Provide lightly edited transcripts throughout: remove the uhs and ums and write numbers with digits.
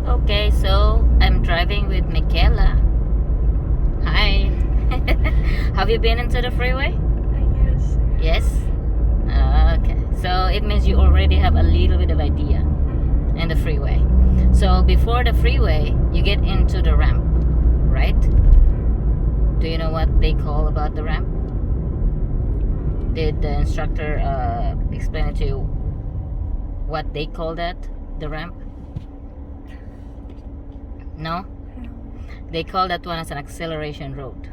Okay, so I'm driving with Mikayla. Hi. Have you been into the freeway? Yes. Yes? Okay. So it means you already have a little bit of idea in the freeway. So before the freeway, you get into the ramp, right? Do you know what they call about the ramp? Did the instructor explain it to you what they call that, the ramp? No? They call that one as an acceleration road.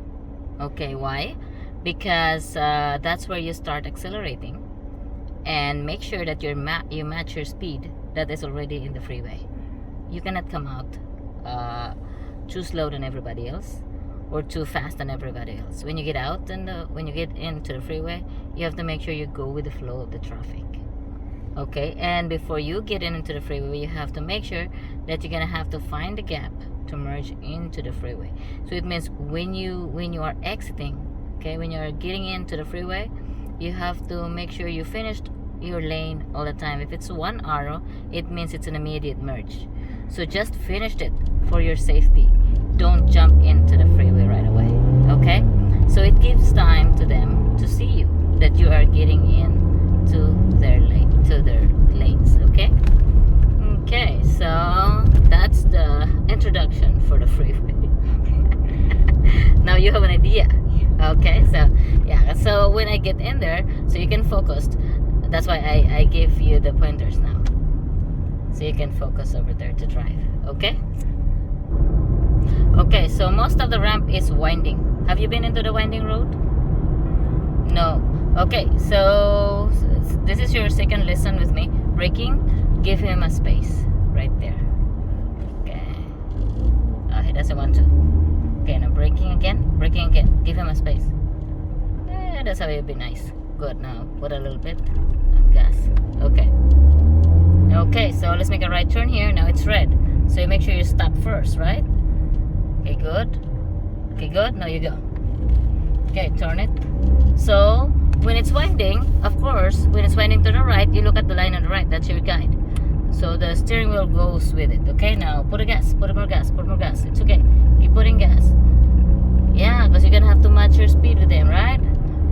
Okay, why? Because that's where you start accelerating and make sure that you match your speed that is already in the freeway. You cannot come out too slow than everybody else or too fast than everybody else. When you get out and when you get into the freeway, you have to make sure you go with the flow of the traffic. Okay, and before you get into the freeway, you have to make sure that you're gonna have to find the gap to merge into the freeway. So it means when you are exiting, okay, when you're getting into the freeway, you have to make sure you finished your lane all the time. If it's one arrow, it means it's an immediate merge. So just finish it for your safety. Don't jump into the freeway right away. Okay? So it gives time to them to see you that you are getting in to their lanes. Okay? Okay, so that's the introduction for the freeway. Now you have an idea. Okay, so yeah, so when I get in there, so you can focus. That's why I give you the pointers now, so you can focus over there to drive. Okay. Okay, so most of the ramp is winding. Have you been into the winding road? No. Okay, so this is your second lesson with me. Braking, give him a space right there. Okay. Oh, he doesn't want to. Okay, now braking again. Give him a space. Yeah, that's how you'd be nice. Good. Now put a little bit on gas. Okay. Okay, so let's make a right turn here. Now it's red. So you make sure you stop first, right? Okay, good. Okay, good. Now you go. Okay, turn it. So when it's winding, of course, when it's winding to the right, you look at the line on the right. That's your guide. So the steering wheel goes with it. Okay, now put a gas. Put more gas. Put more gas. It's okay. Keep putting gas. Yeah, because you're gonna have to match your speed with them, right?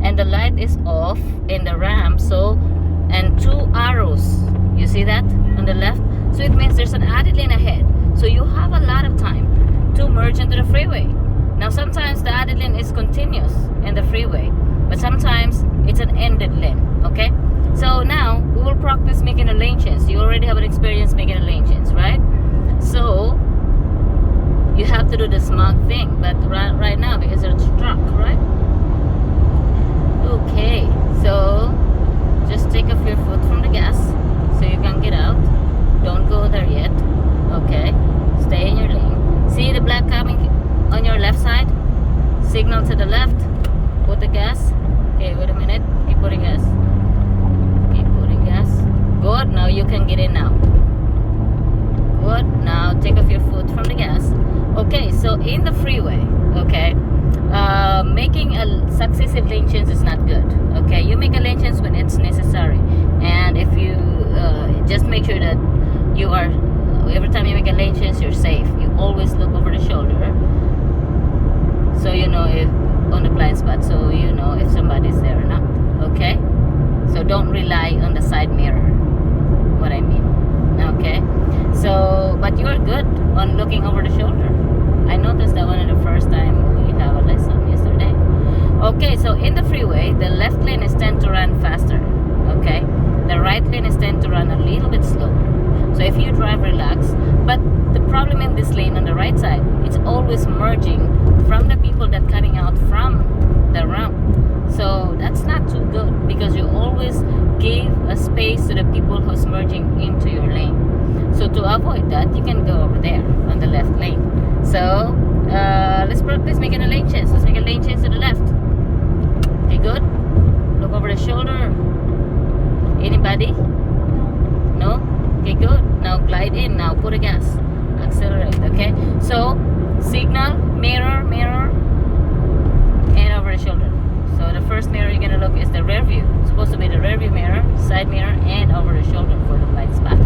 And the light is off in the ramp. So, and two arrows. You see that on the left? So it means there's an added lane ahead. So you have a lot of time to merge into the freeway. Now sometimes the added lane is continuous in the freeway, but sometimes it's an ended lane. Okay? So now we will practice making a lane change. You already have an experience making a lane change, right? So you have to do the smog thing, but right now because there's a truck, right? Okay, so just take off your foot from the gas so you can get out. Don't go there yet. Okay, stay in your lane. See the black coming on your left side? Signal to the left. Put the gas. Okay, wait a minute. Keep putting gas. Keep putting gas. Good. Now you can get in now. Good. Now take off your foot from the gas. Okay, so in the freeway, okay, making a successive lane change is not good. Okay, you make a lane change when it's necessary, and if you just make sure that you are every time you make a lane change, you're safe. You always look over the shoulder, so you know if on the blind spot, so you know if somebody's there or not. Okay, so don't rely on the side mirror. What I mean. Okay, so but you are good on looking over the shoulder. I noticed that one in the first time we have a lesson yesterday. Okay, so in the freeway, the left lane is tend to run faster. Okay, the right lane is tend to run a little bit slower. So if you drive, relax. But the problem in this lane on the right side, it's always merging from the people that cutting out from the ramp. So that's not too good because you always give a space to the people who's merging into your lane. So to avoid that, you can go over there on the left lane. So let's practice making a lane change. Let's make a lane change to the left. Okay, good. Look over the shoulder. Anybody? No? Okay, good. Now glide in. Now put a gas. Accelerate. Okay. So signal, mirror, and over the shoulder. So the first mirror you're gonna look is the rear view. It's supposed to be the rear view mirror, side mirror. side mirror and over the shoulder for the blind spot.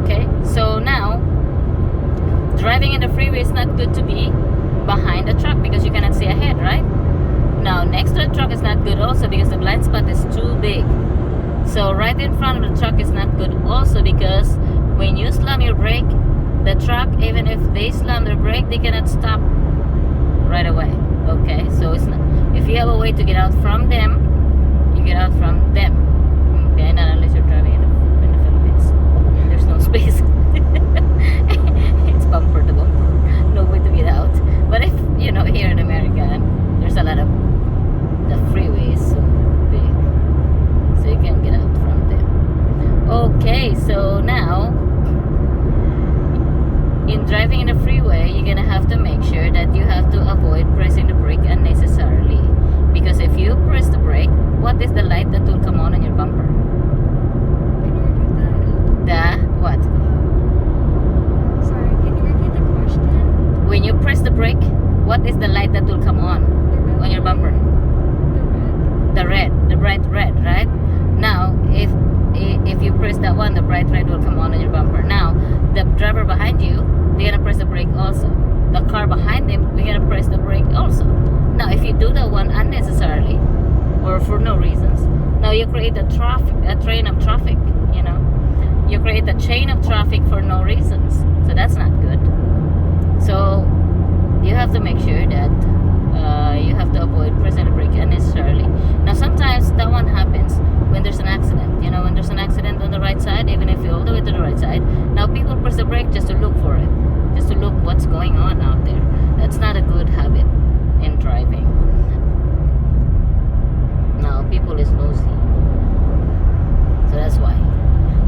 Okay, so now driving in the freeway, it's not good to be behind the truck because you cannot see ahead, right? Now, next to the truck is not good also because the blind spot is too big. So right in front of the truck is not good also because when you slam your brake, the truck, even if they slam their brake, they cannot stop right away. Okay, so it's not, if you have a way to get out from them, you get out from them. Okay, not unless you're driving in the Philippines. There's no space. It's bumper to bumper. No way to get out. But if, you know, here in America, there's a lot of the freeways so big. So you can get out from them. Okay, so now, in driving in the freeway, you're gonna have to make sure that you have to avoid pressing the brake unnecessarily. Because if you press the brake, what is the light that will come on your bumper? Can you repeat that? The what? Sorry, can you repeat the question? When you press the brake, what is the light that will come on The red your bumper? The red. The bright red, right? Now, if you press that one, the bright red will come on your bumper. Now, the driver behind you, they're gonna press the brake also. The car behind them, we're gonna press the brake also. Now, if you do that one unnecessarily or for no reasons, now you create a train of traffic. You know, you create a chain of traffic for no reasons. So that's not good. So you have to make sure that you have to avoid pressing the brake unnecessarily. Now, sometimes that one happens when there's an accident. You know, when there's an accident on the right side, even if you're all the way to the right side, now people press the brake just to look for it, just to look what's going on out there. That's not a good habit in driving. Now, people is nosy. So that's why.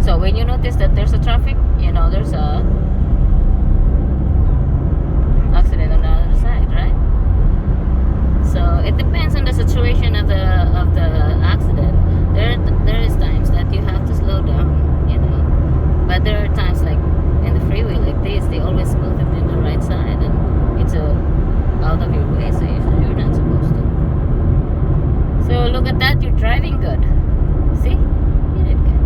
So when you notice that there's a traffic, you know, there's a accident on the other side, right? So it depends on the situation of the accident. There is times that you have to slow down, you know. But there are times like in the freeway like this, they always move it in the right side, and it's out of your way, so you're not supposed to. So look at that, you're driving good. See, you did good.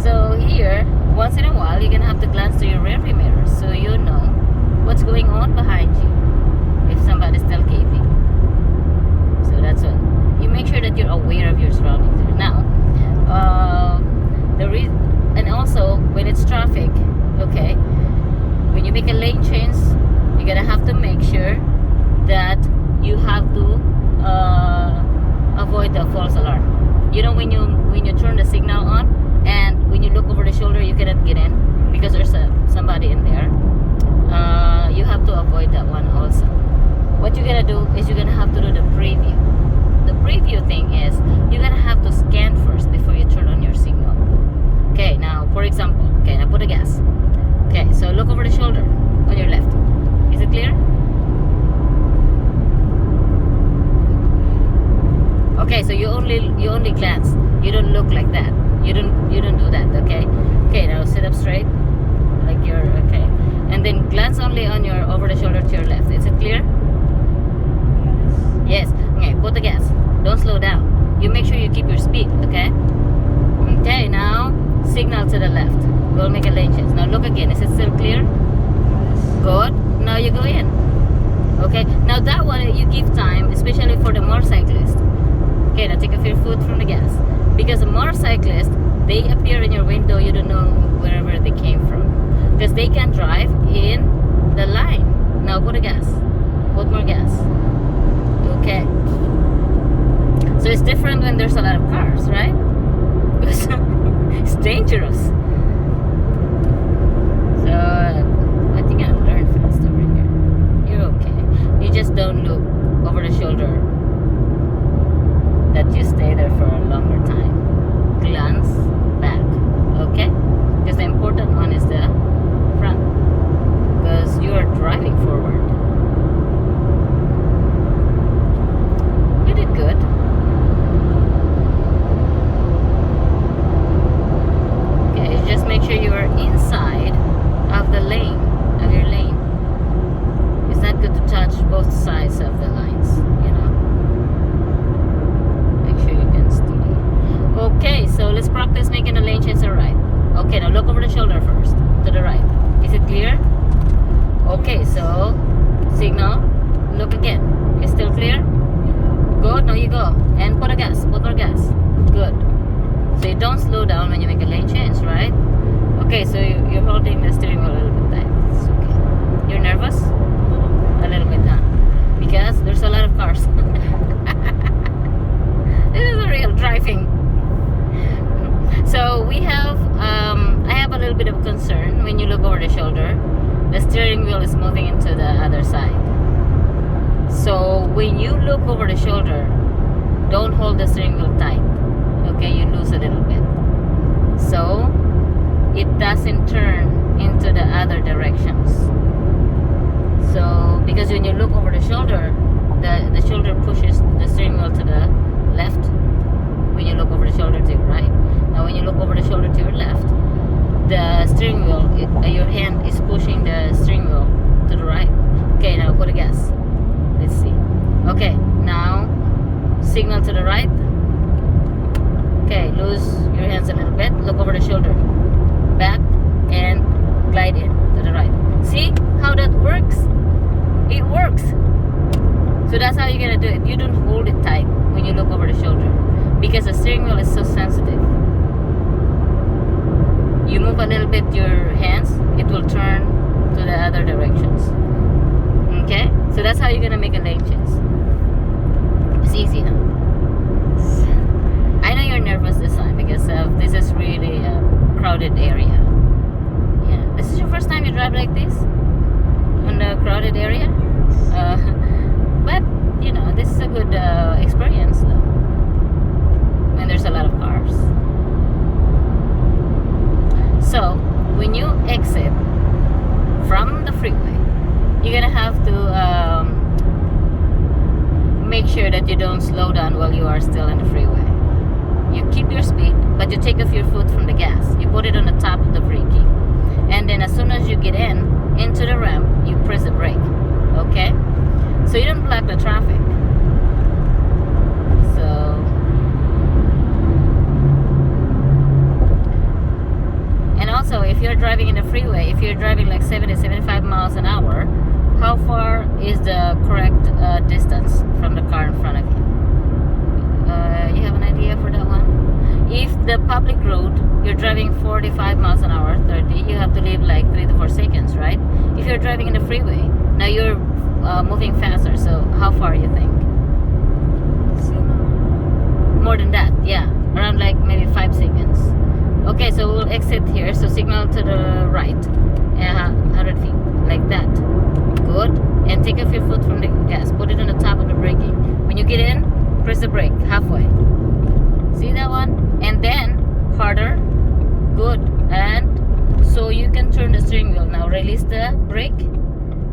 So here, once in a while, you're gonna have to glance to your rearview mirror so you know what's going on behind you. If somebody's tailgating. So that's what. You make sure that you're aware of your surroundings. Now, and also when it's traffic, okay, when you make a lane change, you're gonna have to make sure that you have to avoid the false alarm. You know, when you turn the signal on and when you look over the shoulder, you cannot get in because there's somebody in there. You have to avoid that one also. What you're gonna do is you're gonna have to do the preview. The preview thing is you're gonna have to scan first before you turn on your signal. Okay, now for example, okay, now put the gas. Okay, so look over the shoulder on your left. Is it clear? Okay, so you only glance. You don't look like that. You don't do that. Okay. Okay, now sit up straight, like you're okay, and then glance only on your over the shoulder to your left. Is it clear? Yes. Okay, put the gas. Don't slow down. You make sure you keep your speed, okay? Okay, now signal to the left. We'll make a lane change. Now look again. Is it still clear? Good. Now you go in. Okay. Now that one you give time, especially for the motorcyclist. Okay, now take off your foot from the gas. Because a motorcyclist, they appear in your window, you don't know wherever they came from. Because they can drive in the line. Now put the gas. Put more gas. Okay. So it's different when there's a lot of cars, right? Because it's dangerous. So I think I've learned fast over here. You're okay. You just don't look over the shoulder that you stay there for a longer time. Glance back. Okay? Because the important one is the front. Because you are driving forward. You did good. Okay, Okay, so you're holding the steering wheel a little bit tight. It's okay. You're nervous? A little bit, huh? Because there's a lot of cars. This is a real driving. So we have, I have a little bit of concern when you look over the shoulder. The steering wheel is moving into the other side. So when you look over the shoulder, don't hold the steering wheel tight. Okay, you lose a little bit. So it doesn't turn into the other directions. So because when you look over the shoulder, the shoulder pushes the steering wheel to the left. When you look over the shoulder to your right. Now when you look over the shoulder to your left, the steering wheel, your hand is pushing the steering wheel to the right. Okay, now put a gas. Let's see. Okay, now signal to the right. Okay, lose your hands a little bit. Look over the shoulder. Back and glide in to the right. See how that works? It works. So that's how you're gonna do it. You don't hold it tight when you look over the shoulder because the steering wheel is so sensitive. You move a little bit your hands, it will turn to the other directions. Okay? So that's how you're gonna make a lane change. It's easy, huh? I know you're nervous this time because this is really a crowded area. Yeah. This is your first time you drive like this? On the crowded area? But, you know, this is a good experience though. When there's a lot of cars. So, when you exit from the freeway, you're gonna have to make sure that you don't slow down while you are still in the freeway. You keep your speed, but you take off your foot from the gas. You put it on the top of the braking. And then as soon as you get into the ramp, you press the brake. Okay? So you don't block the traffic. So and also if you're driving in the freeway, if you're driving like 70-75 miles an hour, how far is the correct distance from the car in front of you? You have an idea for that one? If the public road, you're driving 45 miles an hour, 30, you have to leave like 3 to 4 seconds, right? If you're driving in the freeway, now you're moving faster, so how far you think? More than that, yeah. Around like maybe 5 seconds. Okay, so we'll exit here, so signal to the right. 100 feet, like that. Good. And take off your foot from the gas. Put it on the top of the braking. When you get in, press the brake halfway. See that one? And then harder. Good. And so you can turn the steering wheel. Now release the brake.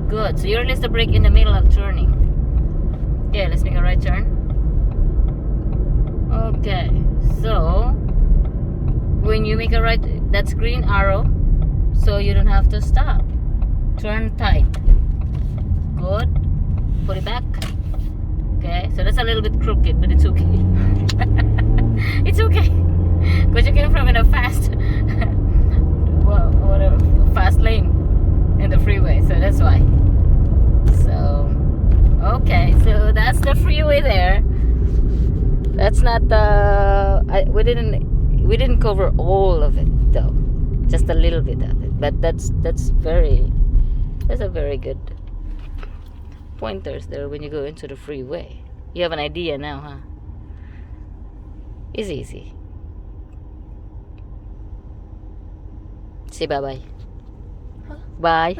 Good. So you release the brake in the middle of turning. Okay, let's make a right turn. Okay. So when you make a right, that's green arrow. So you don't have to stop. Turn tight. Good. Put it back. Okay, so that's a little bit crooked, but it's okay. It's okay. Because you came from in a fast, well, whatever, fast lane in the freeway, so that's why. So, okay, so that's the freeway there. That's not the. We didn't cover all of it though, just a little bit of it. But that's a very good pointers there when you go into the freeway. You have an idea now, huh? It's easy. Say bye-bye. Huh? Bye.